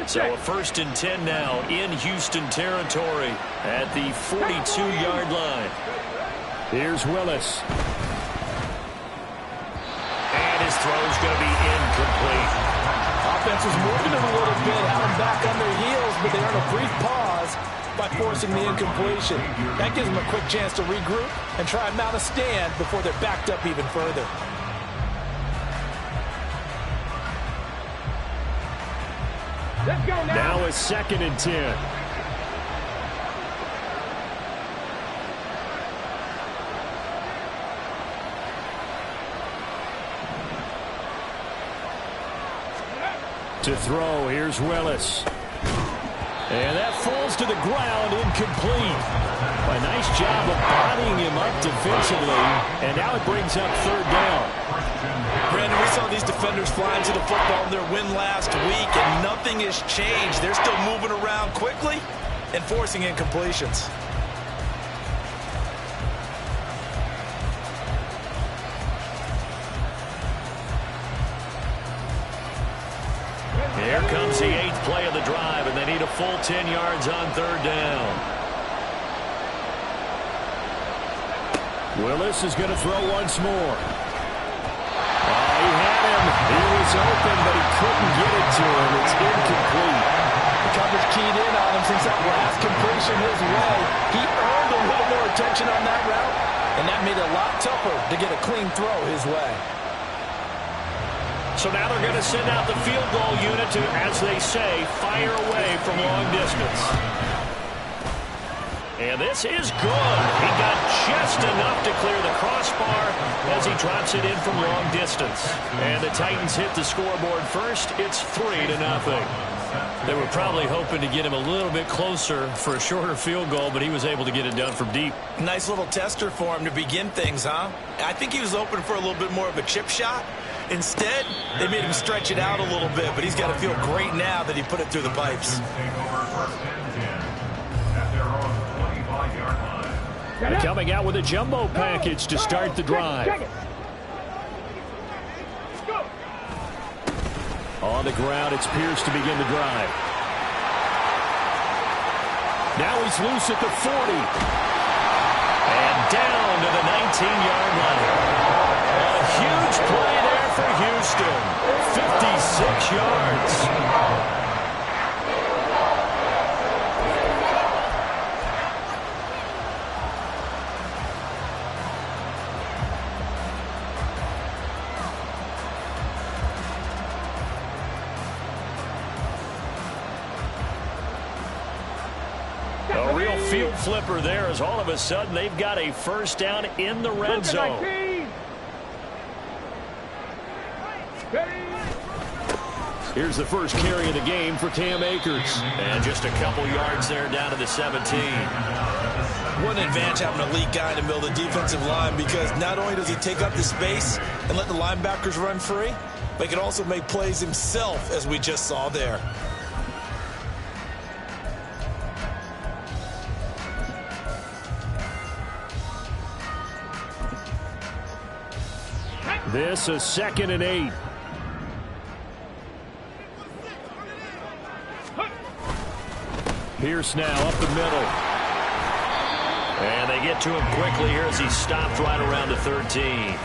So a 1st and 10 now in Houston territory at the 42-yard line. Here's Willis. And his throw's going to be incomplete. Offense was moving it a little bit, had them back on their heels, but they earned a brief pause by forcing the incompletion. That gives them a quick chance to regroup and try and mount a stand before they're backed up even further. Let's go now. Now it's 2nd and 10. To throw, here's Willis. And that falls to the ground, incomplete. A nice job of bodying him up defensively, and now it brings up 3rd down. Brandon, we saw these defenders flying to the football in their win last week, and nothing has changed. They're still moving around quickly and forcing incompletions. Here comes the 8th play of the drive, and they need a full 10 yards on 3rd down. Willis is going to throw once more. He had him. He was open, but he couldn't get it to him. It's incomplete. The coverage keyed in on him since that last completion his way. He earned a little more attention on that route, and that made it a lot tougher to get a clean throw his way. So now they're going to send out the field goal unit to, as they say, fire away from long distance. And this is good. He got just enough to clear the crossbar as he drops it in from long distance. And the Titans hit the scoreboard first. It's 3-0. They were probably hoping to get him a little bit closer for a shorter field goal, but he was able to get it done from deep. Nice little tester for him to begin things, huh? I think he was open for a little bit more of a chip shot. Instead, they made him stretch it out a little bit, but he's got to feel great now that he put it through the pipes. Coming out with a jumbo package to start the drive. On the ground, it's Pierce to begin the drive. Now he's loose at the 40. And down to the 19-yard line. A huge play there for Houston. 56 yards. A real field flipper there as all of a sudden they've got a 1st down in the red zone. Here's the first carry of the game for Cam Akers. And just a couple yards there down to the 17. What an advantage having a elite guy in the middle of the defensive line, because not only does he take up the space and let the linebackers run free, but he can also make plays himself, as we just saw there. This is 2nd and 8. Pierce now up the middle. And they get to him quickly here as he stopped right around the 13.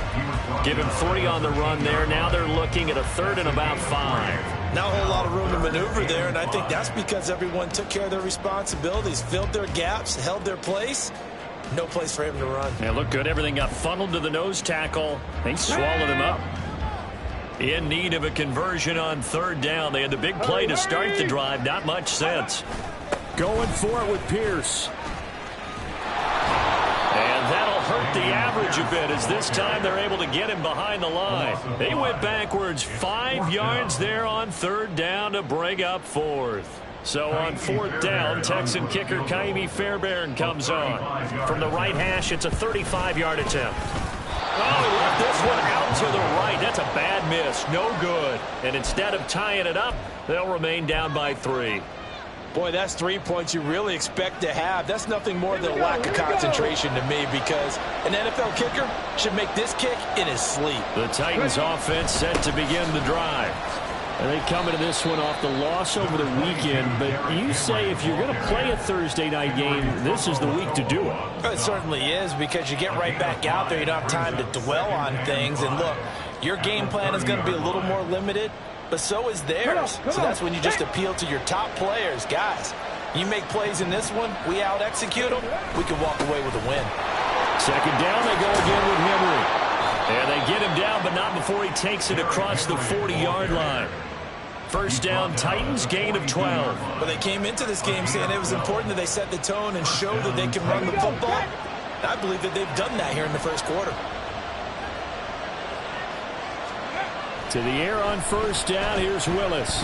Give him 3 on the run there. Now they're looking at a 3rd and about 5. Not a whole lot of room to maneuver there, and I think that's because everyone took care of their responsibilities, filled their gaps, held their place. No place for him to run. Yeah, looked good. Everything got funneled to the nose tackle. They swallowed him up. In need of a conversion on 3rd down. They had the big play to start the drive. Not much sense. Going for it with Pierce. And that'll hurt the average a bit, as this time they're able to get him behind the line. They went backwards 5 yards there on 3rd down to bring up 4th. So on 4th down, Texan kicker Kaimi Fairbairn comes on. From the right hash, it's a 35-yard attempt. Oh, he left this one out to the right. That's a bad miss. No good. And instead of tying it up, they'll remain down by 3. Boy, that's 3 points you really expect to have. That's nothing more than a lack of concentration to me, because an NFL kicker should make this kick in his sleep. The Titans offense set to begin the drive. And they come into this one off the loss over the weekend, but you say if you're going to play a Thursday night game, this is the week to do it. It certainly is, because you get right back out there. You don't have time to dwell on things. And look, your game plan is going to be a little more limited, but so is theirs. So that's when you just appeal to your top players. Guys, you make plays in this one, we out-execute them, we can walk away with a win. Second down, they go again with Henry. And they get him down, but not before he takes it across the 40-yard line. First down, Titans, gain of 12. But they came into this game saying it was important that they set the tone and show that they can run the football. And I believe that they've done that here in the first quarter. To the air on first down, here's Willis.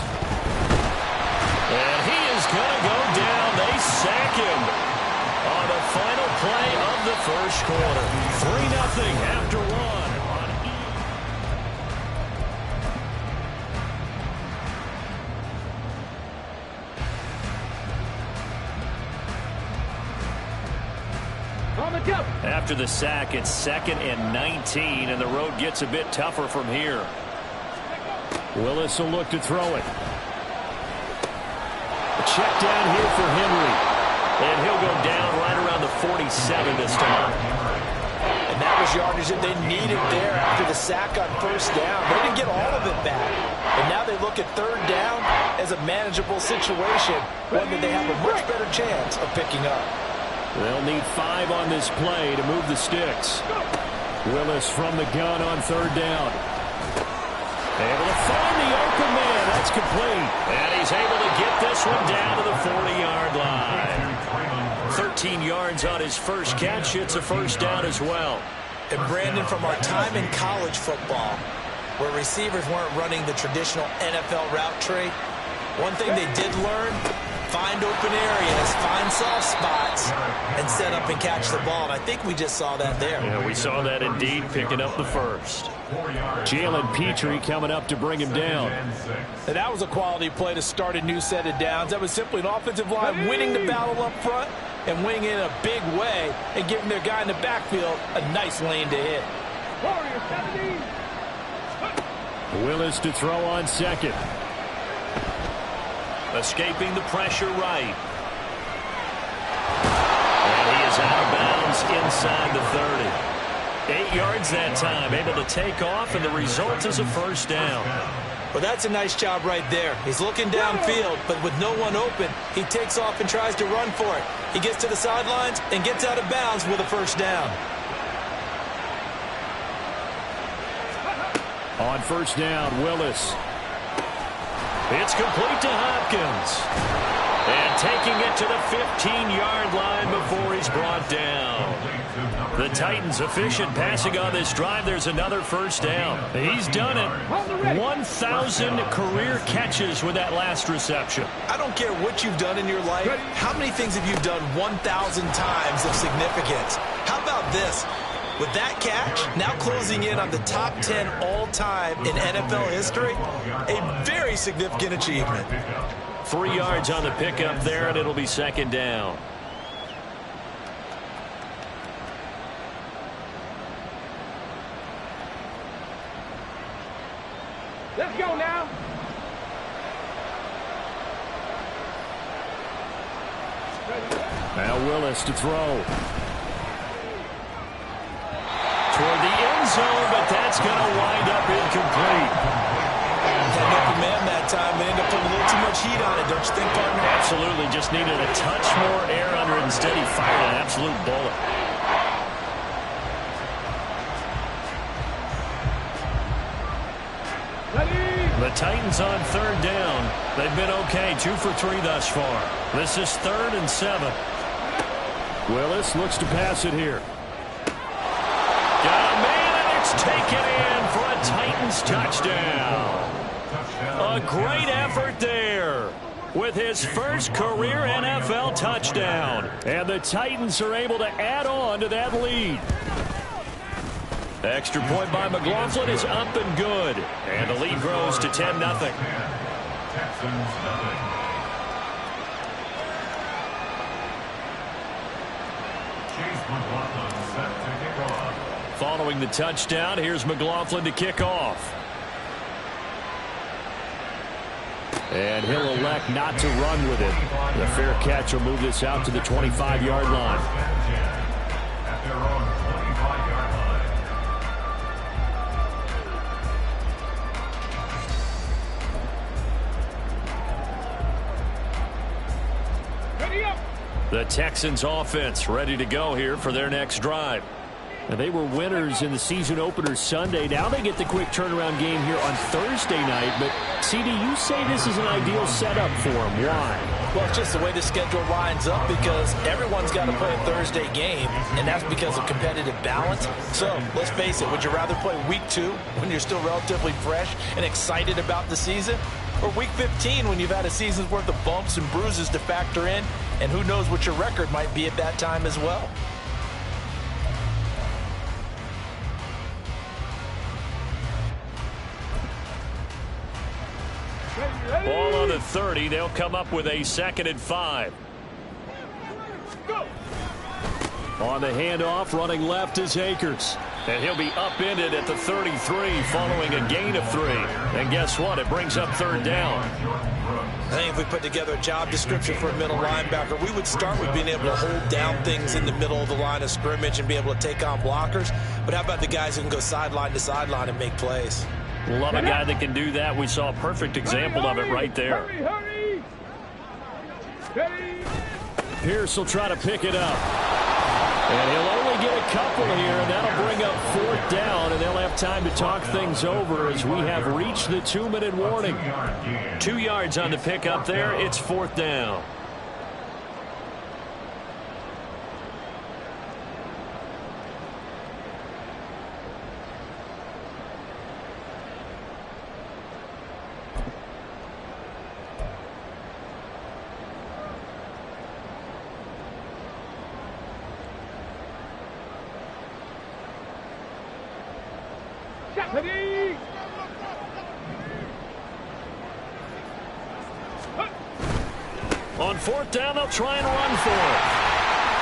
And he is going to go down. They sack him on the final play of the first quarter. 3-0 after one. After the sack, it's 2nd and 19, and the road gets a bit tougher from here. Willis will look to throw it. A check down here for Henry. And he'll go down right around the 47 this time. And that was yardage that they needed there after the sack on first down. They didn't get all of it back. But now they look at third down as a manageable situation, one that they have a much better chance of picking up. They'll need 5 on this play to move the sticks. Willis from the gun on third down. Able to find the open man. That's complete. And he's able to get this one down to the 40-yard line. 13 yards on his first catch. It's a first down as well. And Brandon, from our time in college football, where receivers weren't running the traditional NFL route tree, one thing they did learn: find open areas, find soft spots, and set up and catch the ball. And I think we just saw that there. Yeah, we saw that indeed, picking up the first. Jalen Petrie coming up to bring him down. And that was a quality play to start a new set of downs. That was simply an offensive line winning the battle up front and winning in a big way and giving their guy in the backfield a nice lane to hit. Willis to throw on second. Escaping the pressure right. And he is out of bounds inside the 30. 8 yards that time, able to take off, and the result is a first down. Well, that's a nice job right there. He's looking downfield, but with no one open, he takes off and tries to run for it. He gets to the sidelines and gets out of bounds with a first down. On first down, Willis. It's complete to Hopkins. And taking it to the 15-yard line before he's brought down. The Titans efficient passing on this drive. There's another first down. He's done it. 1,000 career catches with that last reception. I don't care what you've done in your life. How many things have you done 1,000 times of significance? How about this? With that catch, now closing in on the top 10 all-time in NFL history, a very significant achievement. 3 yards on the pickup there, and it'll be second down. Let's go now. Now Willis to throw. Toward the end zone, but that's going to wind up incomplete. Had no command that time. They ended up putting a little too much heat on it, don't you think, partner? Absolutely. Just needed a touch more air under it. Instead, he fired an absolute bullet. The Titans on third down. They've been okay. 2 for 3 thus far. This is 3rd and 7. Willis looks to pass it here. Got a man, and it's taken in for a Titans touchdown. A great effort there with his first career NFL touchdown. And the Titans are able to add on to that lead. Extra point by McLaughlin is up and good. And the lead grows to 10-0. Following the touchdown, here's McLaughlin to kick off. And he'll elect not to run with it. The fair catch will move this out to the 25-yard line. The Texans offense ready to go here for their next drive. And they were winners in the season opener Sunday. Now they get the quick turnaround game here on Thursday night. But, CD, you say this is an ideal setup for them. Why? Well, it's just the way the schedule lines up because everyone's got to play a Thursday game, and that's because of competitive balance. So, let's face it, would you rather play week 2 when you're still relatively fresh and excited about the season? Or week 15 when you've had a season's worth of bumps and bruises to factor in, and who knows what your record might be at that time as well? Ball on the 30. They'll come up with a 2nd and 5. Go. On the handoff, running left is Akers. And he'll be upended at the 33 following a gain of 3. And guess what? It brings up 3rd down. I think if we put together a job description for a middle linebacker, we would start with being able to hold down things in the middle of the line of scrimmage and be able to take on blockers. But how about the guys who can go sideline to sideline and make plays? Love a guy that can do that. We saw a perfect example of it right there. Hurry, hurry. Pierce will try to pick it up. And he'll only get a couple here, and that'll bring up 4th down, and they'll have time to talk things over as we have reached the 2-minute warning. 2 yards on the pickup there. It's 4th down. Ready. On 4th down, they'll try and run for it.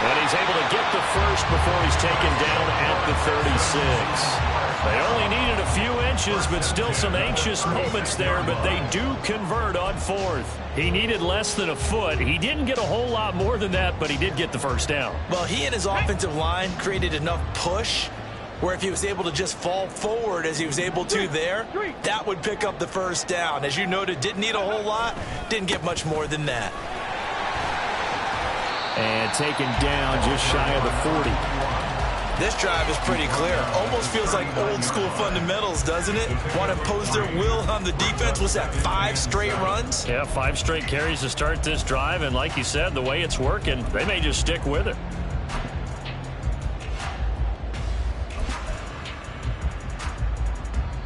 And he's able to get the first before he's taken down at the 36. They only needed a few inches, but still some anxious moments there, but they do convert on 4th. He needed less than a foot. He didn't get a whole lot more than that, but he did get the first down. Well, he and his offensive line created enough push where if he was able to just fall forward as he was able to there, that would pick up the first down. As you noted, didn't need a whole lot, didn't get much more than that. And taken down just shy of the 40. This drive is pretty clear. Almost feels like old school fundamentals, doesn't it? Want to impose their will on the defense. Was that 5 straight runs? Yeah, 5 straight carries to start this drive, and like you said, the way it's working, they may just stick with it.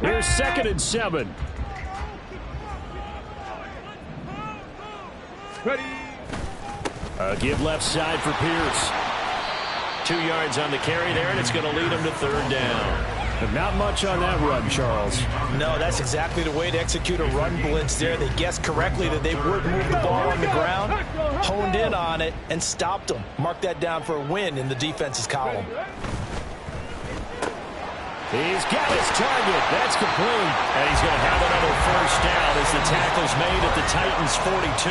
Here's 2nd and 7. Ready. Give left side for Pierce. 2 yards on the carry there, and it's going to lead him to 3rd down. But not much on that run, Charles. No, that's exactly the way to execute a run blitz there. They guessed correctly that they would move the ball on the ground, honed in on it, and stopped them. Mark that down for a win in the defense's column. He's got his target. That's complete. And he's going to have another first down as the tackle's made at the Titans' 42.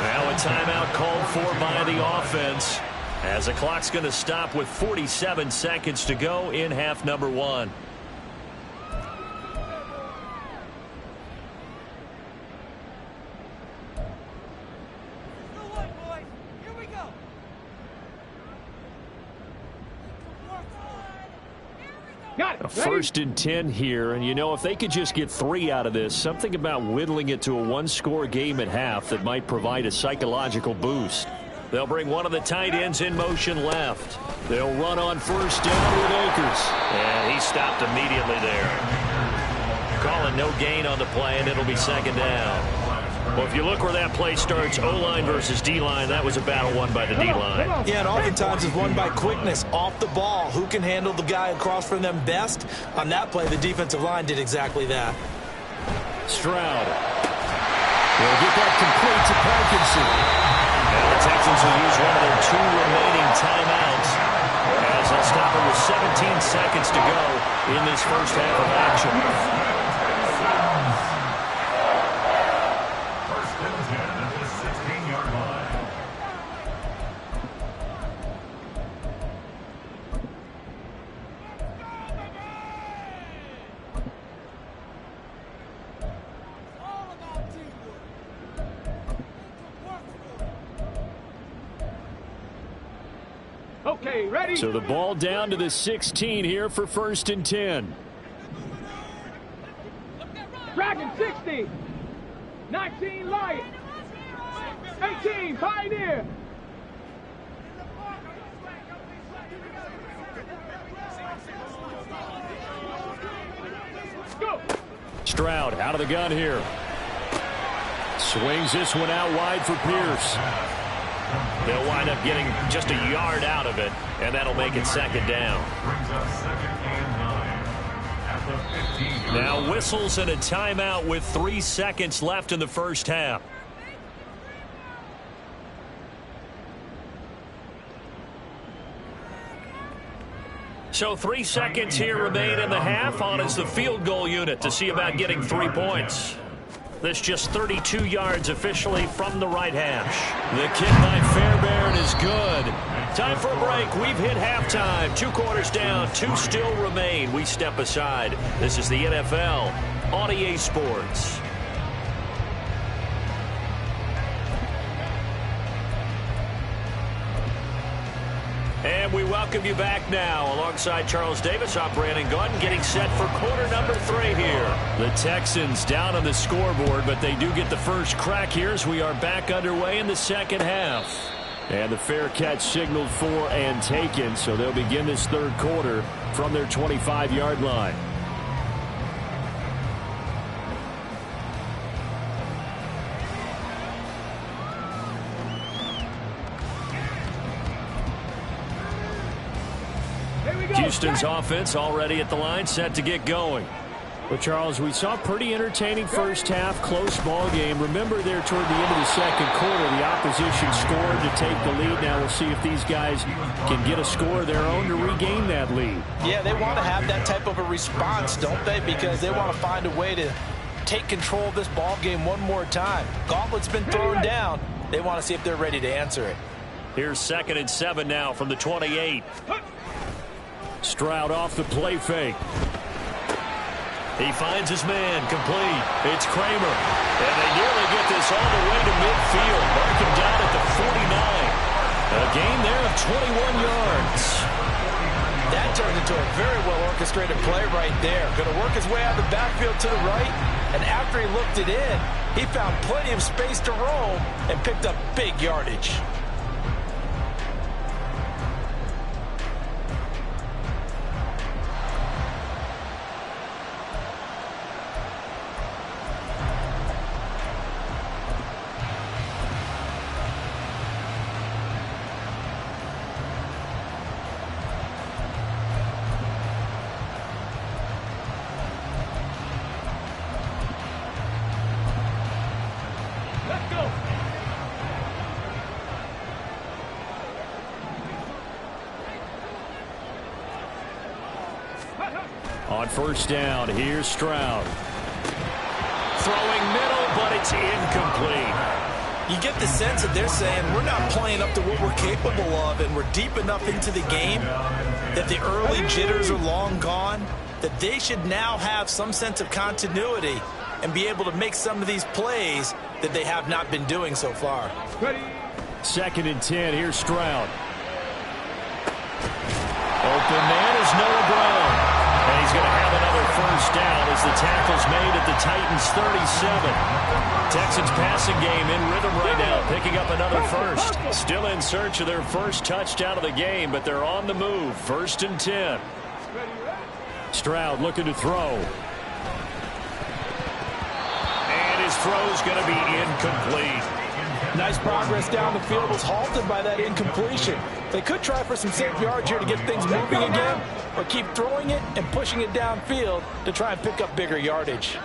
Now a timeout called for by the offense as the clock's going to stop with 47 seconds to go in half number 1. Got it. A 1st and 10 here, and you know, if they could just get 3 out of this, something about whittling it to a 1-score game at half that might provide a psychological boost. They'll bring one of the tight ends in motion left. They'll run on 1st down with Akers. And he stopped immediately there. Calling no gain on the play, and it'll be 2nd down. Well, if you look where that play starts, O-line versus D-line, that was a battle won by the D-line. Yeah, and oftentimes it's won by quickness off the ball. Who can handle the guy across from them best? On that play, the defensive line did exactly that. Stroud. They'll get that complete to Parkinson. And the Texans will use one of their 2 remaining timeouts as they'll stop it with 17 seconds to go in this first half of action. Okay, ready? So the ball down to the 16 here for 1st and 10. Dragon 60. 19 Lion. 18 Pioneer. Go. Stroud out of the gun here. Swings this one out wide for Pierce. They'll wind up getting just a yard out of it, and that'll make it 2nd down. Now whistles and a timeout with 3 seconds left in the first half. So 3 seconds here remain in the half. On is the field goal unit to see about getting 3 points. This just 32 yards officially from the right hash. The kick by Fairbairn is good. Time for a break. We've hit halftime. 2 quarters down. 2 still remain. We step aside. This is the NFL on EA Sports. And we welcome you back now. Alongside Charles Davis, I'm Brandon Gordon, getting set for quarter number 3 here. The Texans down on the scoreboard, but they do get the first crack here as we are back underway in the second half. And the fair catch signaled for and taken, so they'll begin this 3rd quarter from their 25-yard line. Houston's offense already at the line, set to get going. Well, Charles, we saw a pretty entertaining first half, close ball game. Remember there toward the end of the 2nd quarter, the opposition scored to take the lead. Now we'll see if these guys can get a score of their own to regain that lead. Yeah, they want to have that type of a response, don't they? Because they want to find a way to take control of this ball game one more time. Gauntlet's been thrown down. They want to see if they're ready to answer it. Here's 2nd and 7 now from the 28. Stroud off the play fake. He finds his man, complete. It's Kramer. And they nearly get this all the way to midfield. Mark him down at the 49. A gain there of 21 yards. That turned into a very well-orchestrated play right there. Going to work his way out of the backfield to the right. And after he looked it in, he found plenty of space to roam and picked up big yardage. On 1st down, here's Stroud. Throwing middle, but it's incomplete. You get the sense that they're saying we're not playing up to what we're capable of, and we're deep enough into the game that the early jitters are long gone, that they should now have some sense of continuity and be able to make some of these plays that they have not been doing so far. 2nd and 10, here's Stroud. Open man is Noah Brown. And he's going to have another first down as the tackle's made at the Titans' 37. Texans passing game in rhythm right now, picking up another first. Still in search of their first touchdown of the game, but they're on the move. 1st and 10. Stroud looking to throw. And his throw's going to be incomplete. Nice progress down the field was halted by that incompletion. They could try for some safe yards here to get things moving again, or keep throwing it and pushing it downfield to try and pick up bigger yardage.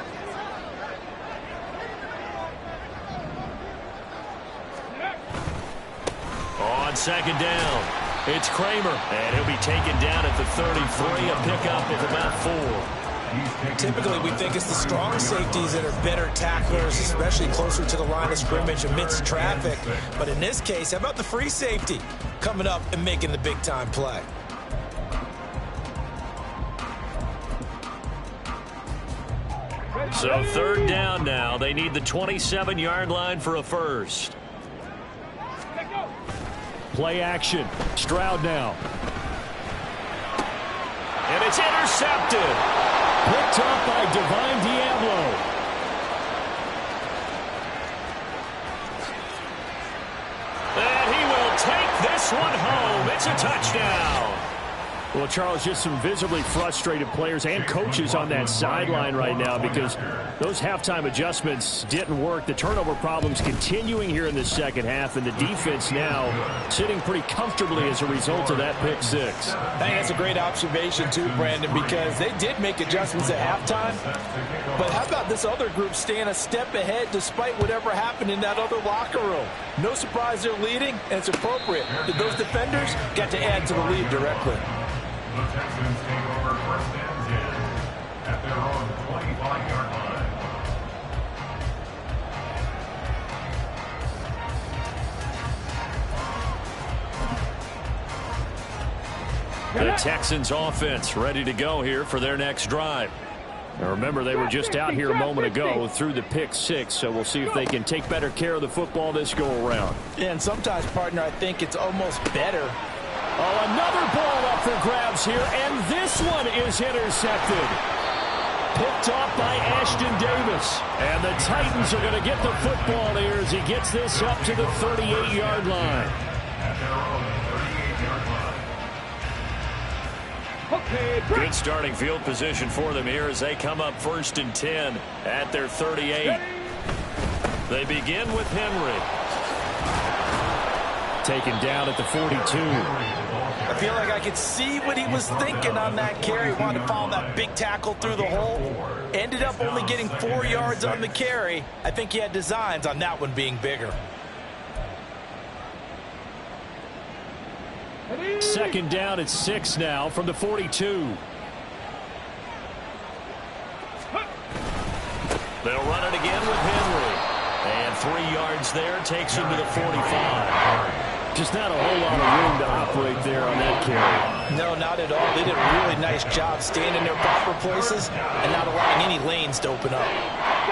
On 2nd down, it's Kramer, and he'll be taken down at the 33, a pickup of about 4. Typically, we think it's the strong safeties that are better tacklers, especially closer to the line of scrimmage amidst traffic. But in this case, how about the free safety coming up and making the big-time play? So 3rd down now. They need the 27-yard line for a first. Play action. Stroud now. And it's intercepted. Picked up by Divine Diablo. And he will take this one home. It's a touchdown. Well, Charles, just some visibly frustrated players and coaches on that sideline right now because those halftime adjustments didn't work. The turnover problems continuing here in the second half, and the defense now sitting pretty comfortably as a result of that pick six. I think that's a great observation too, Brandon, because they did make adjustments at halftime. But how about this other group staying a step ahead despite whatever happened in that other locker room? No surprise they're leading, and it's appropriate. Those defenders got to add to the lead directly. The Texans take over first and 10 at their own 25-yard line. The Texans offense ready to go here for their next drive. Now remember, they were just out here a moment ago through the pick six, so we'll see if they can take better care of the football this go around. Yeah, and sometimes, partner, I think it's almost better. Oh, another ball up for grabs here, and this one is intercepted. Picked off by Ashton Davis. And the Titans are going to get the football here as he gets this up to the 38-yard line. Good starting field position for them here as they come up 1st and 10 at their 38. They begin with Henry. Taken down at the 42. I feel like I could see what he was thinking on that carry. Wanted to follow that big tackle through the hole. Ended up only getting 4 yards on the carry. I think he had designs on that one being bigger. Second down at 6 now from the 42. They'll run it again with Henry. And 3 yards there takes him to the 45. Just not a whole lot of room to operate there on that carry. No, not at all. They did a really nice job staying in their proper places and not allowing any lanes to open up.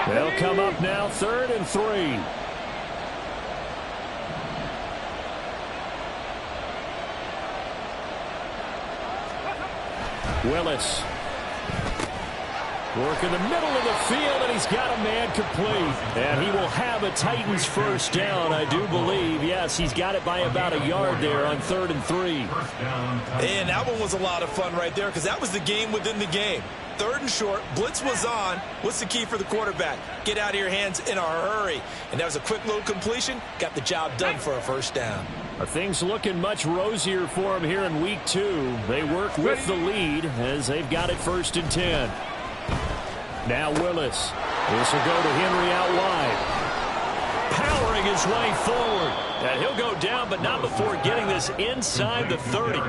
They'll come up now 3rd and 3. Willis. Work in the middle of the field, and he's got a man complete. And he will have a Titans first down, I do believe. Yes, he's got it by about a yard there on 3rd and 3. And that one was a lot of fun right there because that was the game within the game. 3rd and short, blitz was on. What's the key for the quarterback? Get out of your hands in a hurry. And that was a quick little completion. Got the job done for a first down. Are things looking much rosier for him here in week 2? They work with the lead as they've got it 1st and 10. Now Willis. This will go to Henry out wide. Powering his way forward. And he'll go down, but not before getting this inside the 30.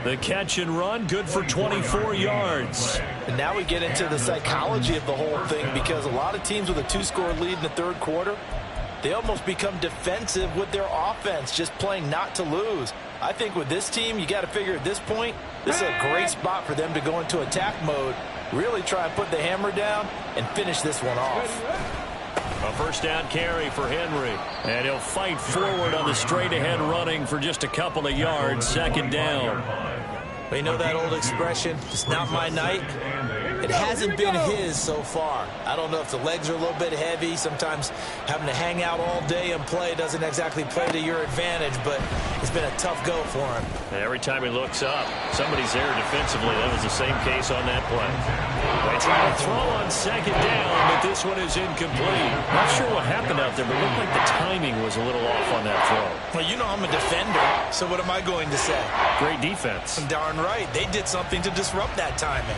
The catch and run, good for 24 yards. And now we get into the psychology of the whole thing because a lot of teams with a 2-score lead in the 3rd quarter, they almost become defensive with their offense, just playing not to lose. I think with this team, you got to figure at this point, this is a great spot for them to go into attack mode, really try and put the hammer down and finish this one off. A first down carry for Henry. And he'll fight forward on the straight-ahead running for just a couple of yards. 2nd down. But you know that old expression, it's not my night? It hasn't been his so far. I don't know if the legs are a little bit heavy. Sometimes having to hang out all day and play doesn't exactly play to your advantage, but it's been a tough go for him. And every time he looks up, somebody's there defensively. That was the same case on that play. They try to throw on 2nd down, but this one is incomplete. Not sure what happened out there, but it looked like the timing was a little off on that throw. Well, you know I'm a defender, so what am I going to say? Great defense. Darn right. They did something to disrupt that timing.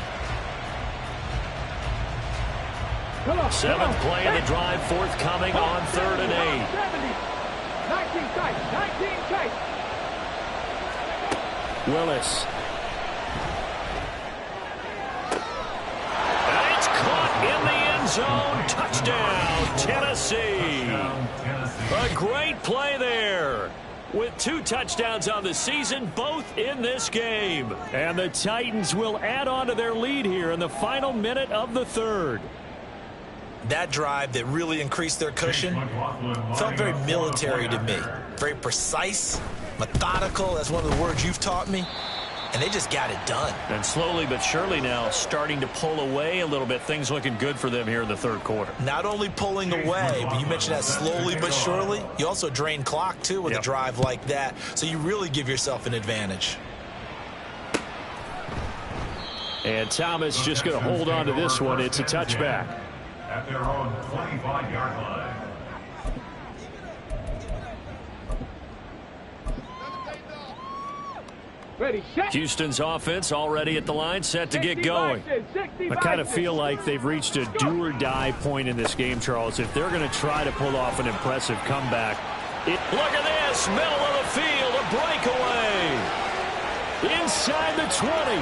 7th play of the drive forthcoming on 3rd and 8. 19 tight, 19 tight. Willis. And it's caught in the end zone. Touchdown, Tennessee. A great play there. With 2 touchdowns on the season, both in this game. And the Titans will add on to their lead here in the final minute of the 3rd. That drive that really increased their cushion felt very military to me. Very precise, methodical. That's one of the words you've taught me. and they just got it done. And slowly but surely now starting to pull away a little bit. Things looking good for them here in the third quarter. Not only pulling away, but you mentioned that slowly but surely. You also drain clock, too, with a drive like that. So you really give yourself an advantage. And Thomas just going to hold on to this one. It's a touchback. At their own 25-yard line. Ready, set. Houston's offense already at the line, set to get going. I kind of feel like they've reached a do-or-die point in this game, Charles. If they're going to try to pull off an impressive comeback. Look at this, middle of the field, a breakaway. Inside the 20.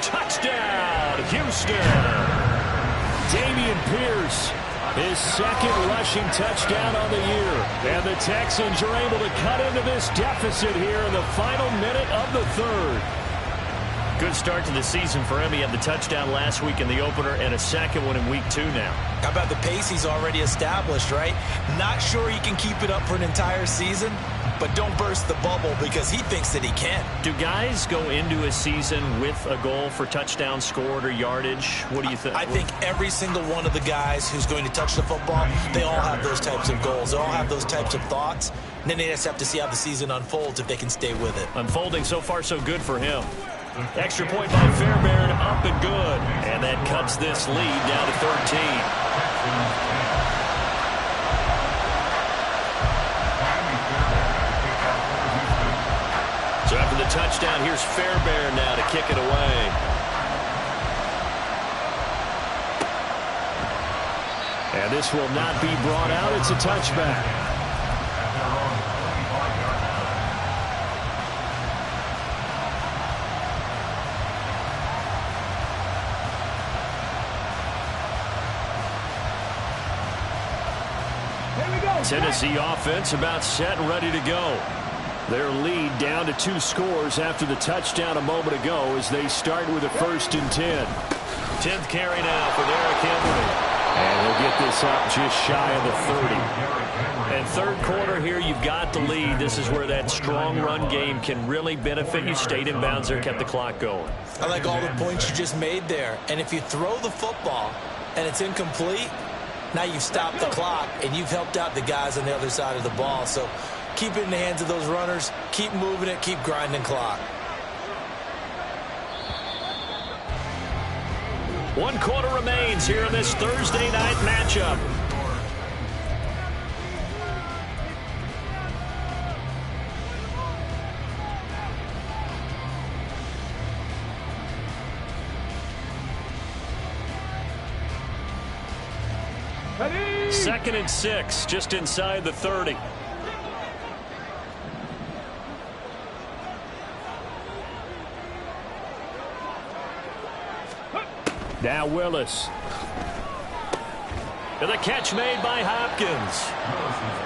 Touchdown, Houston. Dameon Pierce, his second rushing touchdown on the year. And the Texans are able to cut into this deficit here in the final minute of the third. Good start to the season for him. He had the touchdown last week in the opener and a second one in week 2 now. How about the pace he's already established, right? Not sure he can keep it up for an entire season, but don't burst the bubble because he thinks that he can. Do guys go into a season with a goal for touchdown scored or yardage? What do you think? I think every single one of the guys who's going to touch the football, they all have those types of goals. They all have those types of thoughts. And then they just have to see how the season unfolds if they can stay with it. Unfolding so far so good for him. Extra point by Fairbairn, up and good. And that cuts this lead down to 13. So after the touchdown, here's Fairbairn now to kick it away. And this will not be brought out. It's a touchback. Tennessee offense about set and ready to go. Their lead down to 2 scores after the touchdown a moment ago as they start with a 1st and 10. 10th carry now for Derrick Henry. And he'll get this up just shy of the 30. And third quarter here, you've got the lead. This is where that strong run game can really benefit you. Stayed in bounds there, kept the clock going. I like all the points you just made there. And if you throw the football and it's incomplete, now you've stopped the clock and you've helped out the guys on the other side of the ball. So keep it in the hands of those runners. Keep moving it. Keep grinding clock. 1 quarter remains here in this Thursday night matchup. Ready. 2nd and 6, just inside the 30. Now Willis. And the catch made by Hopkins.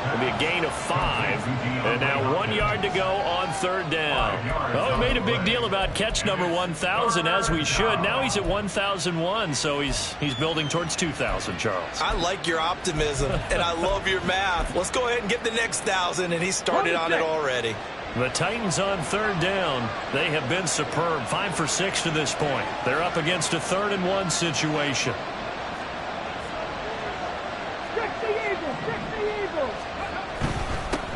It'll be a gain of 5. And now 1 yard to go on 3rd down. Oh, we made a big deal about catch number 1,000, as we should. Now he's at 1,001, so he's building towards 2,000, Charles. I like your optimism, and I love your math. Let's go ahead and get the next 1,000, and he started on it already. The Titans on 3rd down. They have been superb. 5 for 6 to this point. They're up against a 3rd and 1 situation.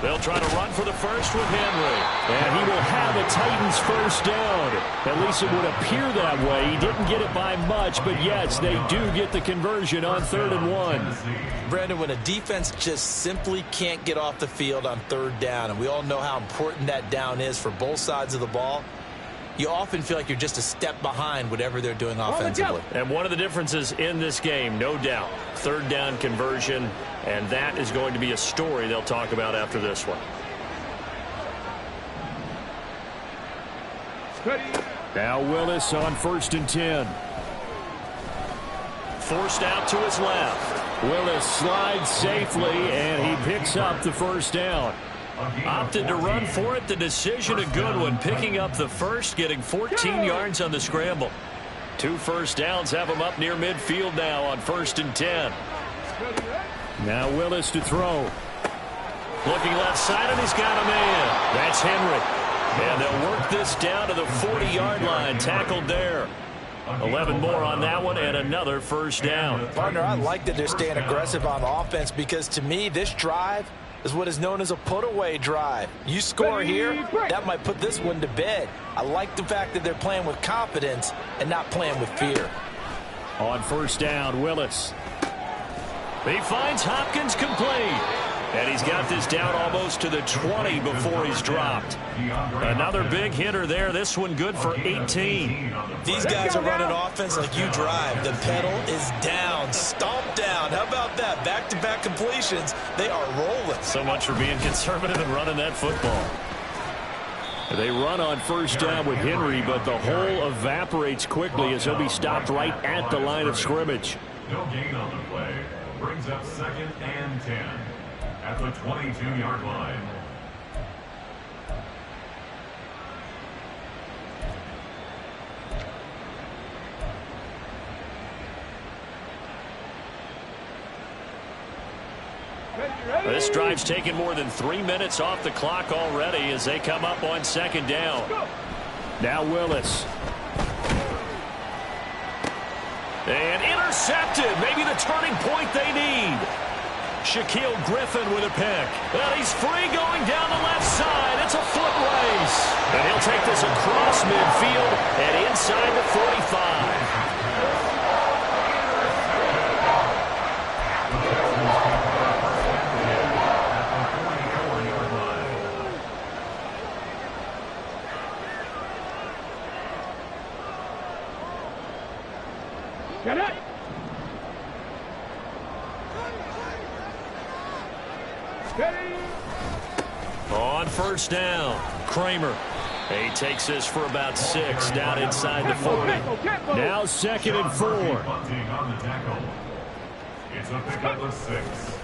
They'll try to run for the first with Henry. And he will have a Titans 1st down. At least it would appear that way. He didn't get it by much, but yes, they do get the conversion on 3rd and 1. Brandon, when a defense just simply can't get off the field on 3rd down, and we all know how important that down is for both sides of the ball, you often feel like you're just a step behind whatever they're doing offensively. And one of the differences in this game, no doubt, 3rd down conversion, and that is going to be a story they'll talk about after this one. Now Willis on 1st and 10. Forced out to his left. Willis slides safely, and he picks up the 1st down. Opted to run for it. The decision a good one. Picking up the first, getting 14 yards on the scramble. 2 first downs have him up near midfield now on 1st and 10. Now Willis to throw. Looking left side, and he's got a man. That's Henry. And they'll work this down to the 40-yard line. Tackled there. 11 more on that one and another first down. Partner, I like that they're staying aggressive on offense because to me, this drive is what is known as a put-away drive. You score here, that might put this one to bed. I like the fact that they're playing with confidence and not playing with fear. On first down, Willis. He finds Hopkins complete. And he's got this down almost to the 20 before he's dropped. Another big hitter there. This one good for 18. These guys are running offense like you drive. The pedal is down, stomp down. How about that? Back-to-back completions. They are rolling. So much for being conservative and running that football. They run on first down with Henry, but the hole evaporates quickly as he'll be stopped right at the line of scrimmage. No gain on the play. Brings up 2nd and 10 at the 22-yard line. This drive's taken more than 3 minutes off the clock already as they come up on 2nd down. Now Willis. And intercepted. Maybe the turning point they need. Shaquille Griffin with a pick. And he's free going down the left side. It's a foot race. And he'll take this across midfield and inside the 45. Get it! On first down, Kramer. He takes this for about 6 down inside the 40. Now 2nd and 4. It's a pick up of 6.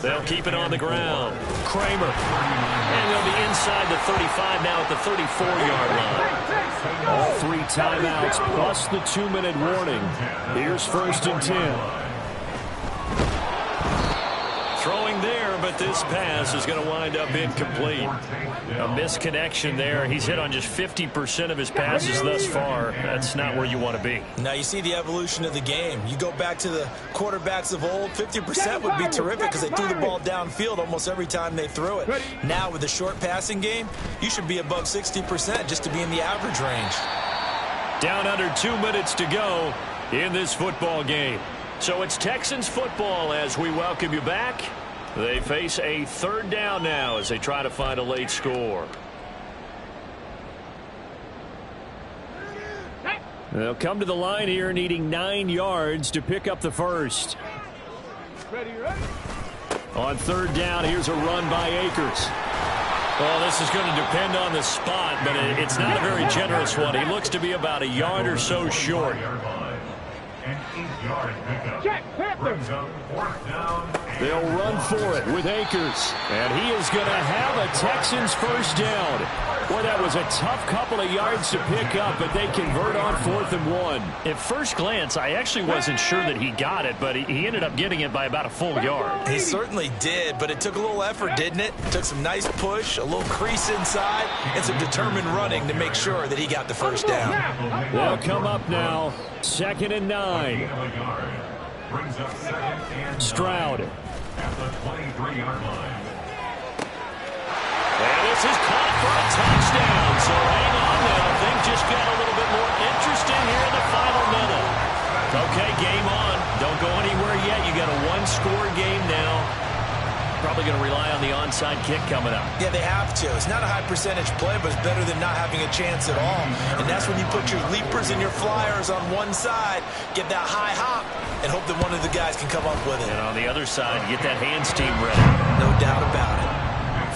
They'll keep it on the ground. Kramer. And they'll be inside the 35 now at the 34-yard line. All 3 timeouts plus the 2-minute warning. Here's 1st and 10. Throwing there, but this pass is going to wind up incomplete. A misconnection there. He's hit on just 50% of his passes thus far. That's not where you want to be. Now you see the evolution of the game. You go back to the quarterbacks of old, 50% would be terrific because they threw the ball downfield almost every time they threw it. Now with the short passing game, you should be above 60% just to be in the average range. Down under 2 minutes to go in this football game. So it's Texans football as we welcome you back. They face a 3rd down now as they try to find a late score. They'll come to the line here needing 9 yards to pick up the first. Ready? On 3rd down, here's a run by Akers. Well, this is going to depend on the spot, but it's not a very generous one. He looks to be about a yard or so short. Check, They'll run for it with Akers. And he is going to have a Texans first down. Boy, that was a tough couple of yards to pick up, but they convert on 4th and 1. At first glance, I actually wasn't sure that he got it, but he ended up getting it by about a full yard. He certainly did, but it took a little effort, didn't it? Took some nice push, a little crease inside, and some determined running to make sure that he got the first down. They'll come up now, 2nd and 9. Stroud. At the 23-yard line. And this is caught for a touchdown. So hang on now. Things just got a little bit more interesting here in the final minute. Okay, game on. Don't go anywhere yet. You got a 1-score game now. Probably going to rely on the onside kick coming up. Yeah, they have to. It's not a high percentage play, but it's better than not having a chance at all. And that's when you put your leapers and your flyers on one side, get that high hop, and hope that one of the guys can come up with it. And on the other side, get that hands team ready. No doubt about it.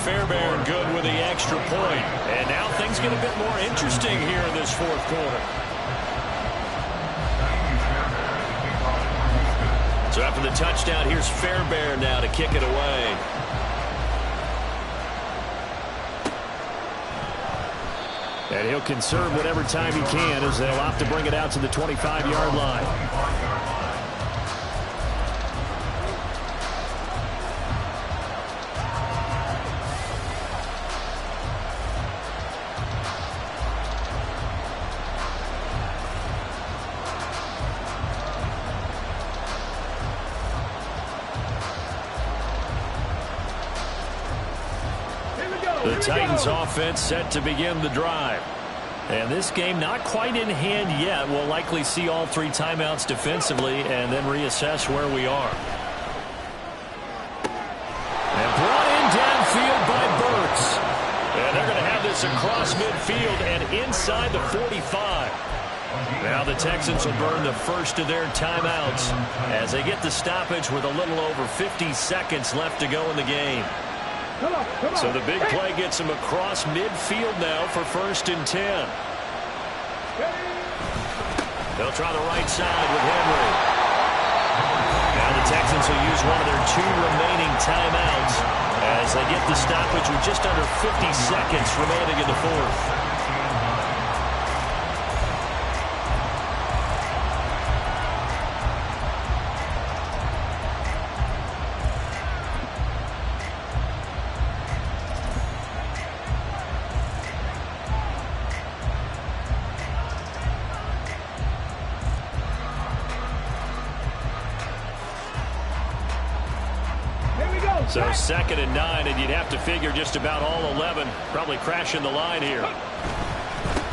Fairbairn good with the extra point. And now things get a bit more interesting here in this 4th quarter. So after the touchdown, here's Fairbairn now to kick it away. And he'll conserve whatever time he can as they'll opt to bring it out to the 25-yard line. The Titans offense set to begin the drive. And this game not quite in hand yet. We'll likely see all 3 timeouts defensively and then reassess where we are. And brought in downfield by Burks. And they're going to have this across midfield and inside the 45. Now the Texans will burn the first of their timeouts as they get the stoppage with a little over 50 seconds left to go in the game. So the big play gets them across midfield now for 1st and 10. They'll try the right side with Henry. Now the Texans will use one of their 2 remaining timeouts as they get the stoppage with just under 50 seconds remaining in the 4th. So 2nd and 9, and you'd have to figure just about all 11 probably crashing the line here.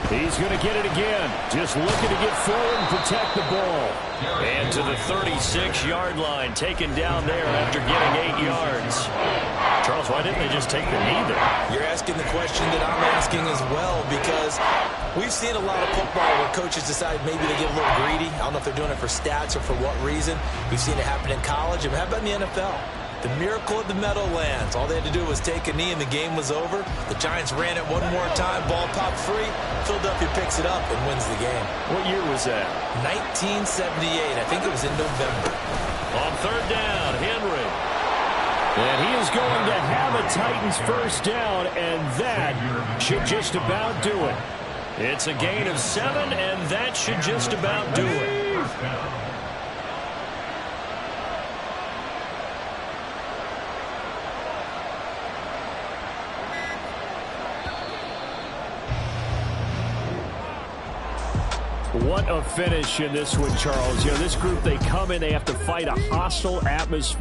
He's going to get it again. Just looking to get forward and protect the ball. And to the 36-yard line, taken down there after getting 8 yards. Charles, why didn't they just take the knee there? You're asking the question that I'm asking as well, because we've seen a lot of football where coaches decide maybe they get a little greedy. I don't know if they're doing it for stats or for what reason. We've seen it happen in college. And how about in the NFL? The miracle of the Meadowlands. All they had to do was take a knee and the game was over. The Giants ran it one more time. Ball popped free. Philadelphia picks it up and wins the game. What year was that? 1978. I think it was in November. On 3rd down, Henry. And he is going to have a Titans first down, and that should just about do it. It's a gain of 7, and that should just about do it. What a finish in this one, Charles. You know, this group, they come in, they have to fight a hostile atmosphere.